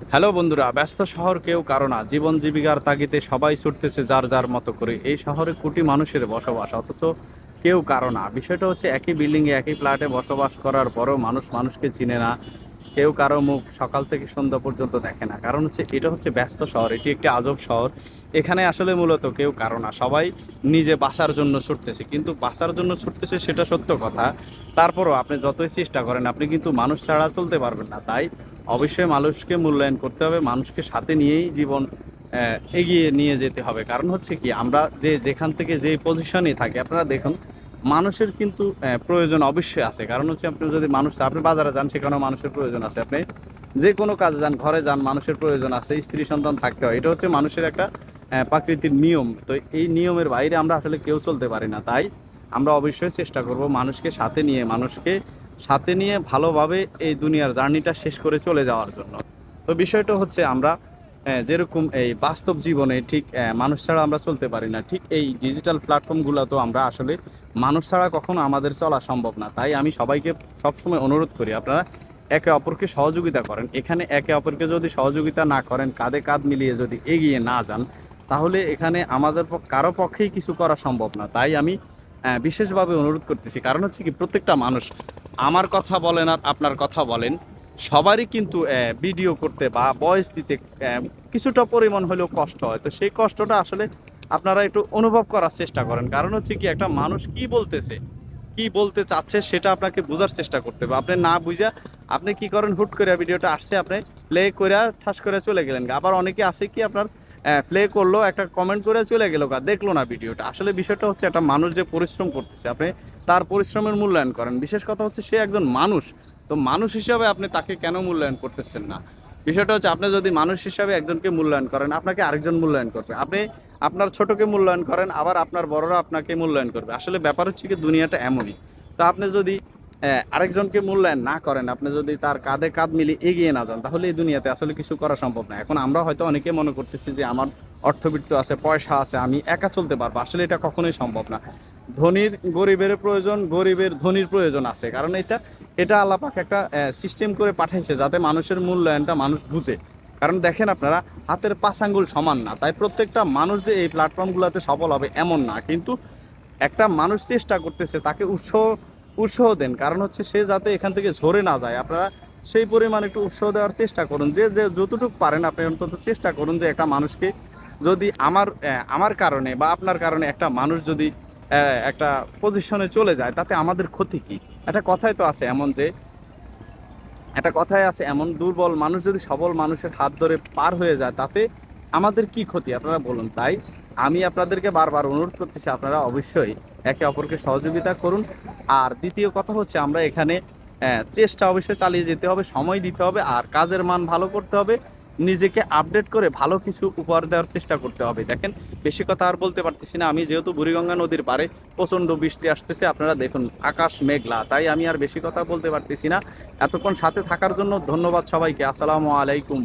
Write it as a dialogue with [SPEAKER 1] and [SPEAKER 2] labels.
[SPEAKER 1] Hello বন্ধুরা, ব্যস্ত শহর কেউ কারো না। জীবন জীবিকার তাগিদে সবাই ছুটতেছে যার যার মতো করে। এই শহরে কোটি মানুষের বসবাস, অথচ কেউ কারো না। বিষয়টা হচ্ছে একই বিল্ডিংয়ে একই ফ্ল্যাটে বসবাস করার পরেও মানুষ মানুষকে চিনে না। কেউ কারো মুখ সকাল থেকে সন্ধ্যা পর্যন্ত দেখে না। কারণ হচ্ছে এটা হচ্ছে ব্যস্ত শহর, এটি একটি আজব শহর। এখানে আসলে মূলত কেউ কারো না, সবাই নিজে বাঁচার জন্য ছুটতেছে। কিন্তু বাঁচার জন্য ছুটতেছে সেটা সত্য কথা, তারপরও আপনি যতই চেষ্টা করেন আপনি কিন্তু মানুষ ছাড়া চলতে পারবেন না। তাই অবশ্যই মানুষকে মূল্যায়ন করতে হবে, মানুষকে সাথে নিয়েই জীবন এগিয়ে নিয়ে যেতে হবে। কারণ হচ্ছে কি, আমরা যে যেখান থেকে যে পজিশনে থাকি, আপনারা দেখুন মানুষের কিন্তু প্রয়োজন অবশ্যই আছে। কারণ হচ্ছে আপনি যদি আপনি বাজারে যান, সেখানেও মানুষের প্রয়োজন আছে। আপনি যে কোনো কাজে যান, ঘরে যান, মানুষের প্রয়োজন আছে। স্ত্রী সন্তান থাকতে হয়, এটা হচ্ছে মানুষের একটা প্রাকৃতিক নিয়ম। তো এই নিয়মের বাইরে আমরা আসলে কেউ চলতে পারি না। তাই আমরা অবশ্যই চেষ্টা করব মানুষকে সাথে নিয়ে ভালোভাবে এই দুনিয়ার জার্নিটা শেষ করে চলে যাওয়ার জন্য। তো বিষয়টা হচ্ছে আমরা যেরকম এই বাস্তব জীবনে ঠিক মানুষ ছাড়া আমরা চলতে পারি না, ঠিক এই ডিজিটাল প্ল্যাটফর্মগুলো তো আমরা আসলে মানুষ ছাড়া কখনো আমাদের চলা সম্ভব না। তাই আমি সবাইকে সবসময় অনুরোধ করি, আপনারা একে অপরকে সহযোগিতা করেন। এখানে একে অপরকে যদি সহযোগিতা না করেন, কাঁধে কাঁধ মিলিয়ে যদি এগিয়ে না যান, তাহলে এখানে আমাদের কারো পক্ষেই কিছু করা সম্ভব না। তাই আমি বিশেষভাবে অনুরোধ করতেছি। কারণ হচ্ছে কি, প্রত্যেকটা মানুষ আমার কথা বলেন আর আপনার কথা বলেন, সবারই কিন্তু ভিডিও করতে বা ভয়েস দিতে কিছুটা পরিমাণ হলেও কষ্ট হয়। তো সেই কষ্টটা আসলে আপনারা একটু অনুভব করার চেষ্টা করেন। কারণ হচ্ছে কি, একটা মানুষ কি বলতেছে, কি বলতে চাচ্ছে, সেটা আপনাকে বোঝার চেষ্টা করতে হবে। আপনি না বুঝা আপনি কি করেন, হুট করে ভিডিওটা আসছে, আপনি প্লে করে ঠাস করে চলে গেলেন। আবার অনেকে আছে কি, আপনার প্লে করলো, একটা কমেন্ট করে চলে গেল, দেখলো না ভিডিওটা। আসলে বিষয়টা হচ্ছে, একটা মানুষ যে পরিশ্রম করতেছে, আপনি তার পরিশ্রমের মূল্যায়ন করেন। বিশেষ কথা হচ্ছে সে একজন মানুষ। তো মানুষ হিসাবে আপনি তাকে কেন মূল্যায়ন করতেছেন না? বিষয়টা হচ্ছে, আপনি যদি মানুষ হিসাবে একজনকে মূল্যায়ন করেন, আপনাকে আরেকজন মূল্যায়ন করবে। আপনি আপনার ছোটকে মূল্যায়ন করেন, আবার আপনার বড়রা আপনাকে মূল্যায়ন করবে। আসলে ব্যাপার হচ্ছে কি, দুনিয়াটা এমনই। তো আপনি যদি আরেকজনকে মূল্যায়ন না করেন, আপনি যদি তার কাঁধে কাঁধ মিলিয়ে এগিয়ে না যান, তাহলে এই দুনিয়াতে আসলে কিছু করা সম্ভব না। এখন আমরা হয়তো অনেকে মনে করতেছি যে আমার অর্থবিত্ত আছে, পয়সা আছে, আমি একা চলতে পারবো। আসলে এটা কখনোই সম্ভব না। ধনীর গরিবের প্রয়োজন, গরিবের ধনীর প্রয়োজন আছে। কারণ এটা আল্লাহ পাক একটা সিস্টেম করে পাঠাইছে, যাতে মানুষের মূল্যায়নটা মানুষ বুঝে। কারণ দেখেন আপনারা, হাতের 5 আঙ্গুল সমান না। তাই প্রত্যেকটা মানুষ যে এই প্ল্যাটফর্মগুলোতে সফল হবে এমন না। কিন্তু একটা মানুষ চেষ্টা করতেছে, তাকে উৎসাহ দেন। কারণ হচ্ছে সে যাতে এখান থেকে ঝরে না যায়। আপনারা সেই পরিমাণ একটু উৎসাহ দেওয়ার চেষ্টা করুন। যে যে যতটুকু পারেন আপনি অন্তত চেষ্টা করুন, যে একটা মানুষকে যদি আমার কারণে বা আপনার কারণে একটা মানুষ যদি একটা পজিশনে চলে যায়, তাতে আমাদের ক্ষতি কি? একটা কথাই তো আছে এমন যে একটা কথায় আছে এমন, দুর্বল মানুষ যদি সবল মানুষের হাত ধরে পার হয়ে যায়, তাতে আমাদের কি ক্ষতি আপনারা বলুন। তাই আমি আপনাদেরকে বারবার অনুরোধ করতেছি, আপনারা অবশ্যই একে অপরকে সহযোগিতা করুন। আর দ্বিতীয় কথা হচ্ছে, আমরা এখানে চেষ্টা অবশ্যই চালিয়ে যেতে হবে, সময় দিতে হবে, আর কাজের মান ভালো করতে হবে। নিজেকে আপডেট করে ভালো কিছু উপহার দেওয়ার চেষ্টা করতে হবে। দেখেন, বেশি কথা আর বলতে পারতেছি না। আমি যেহেতু বুড়িগঙ্গা নদীর পাড়ে, প্রচণ্ড বৃষ্টি আসতেছে, আপনারা দেখুন আকাশ মেঘলা। তাই আমি আর বেশি কথা বলতে পারতেছি না। এতক্ষণ সাথে থাকার জন্য ধন্যবাদ সবাইকে। আসসালামু আলাইকুম।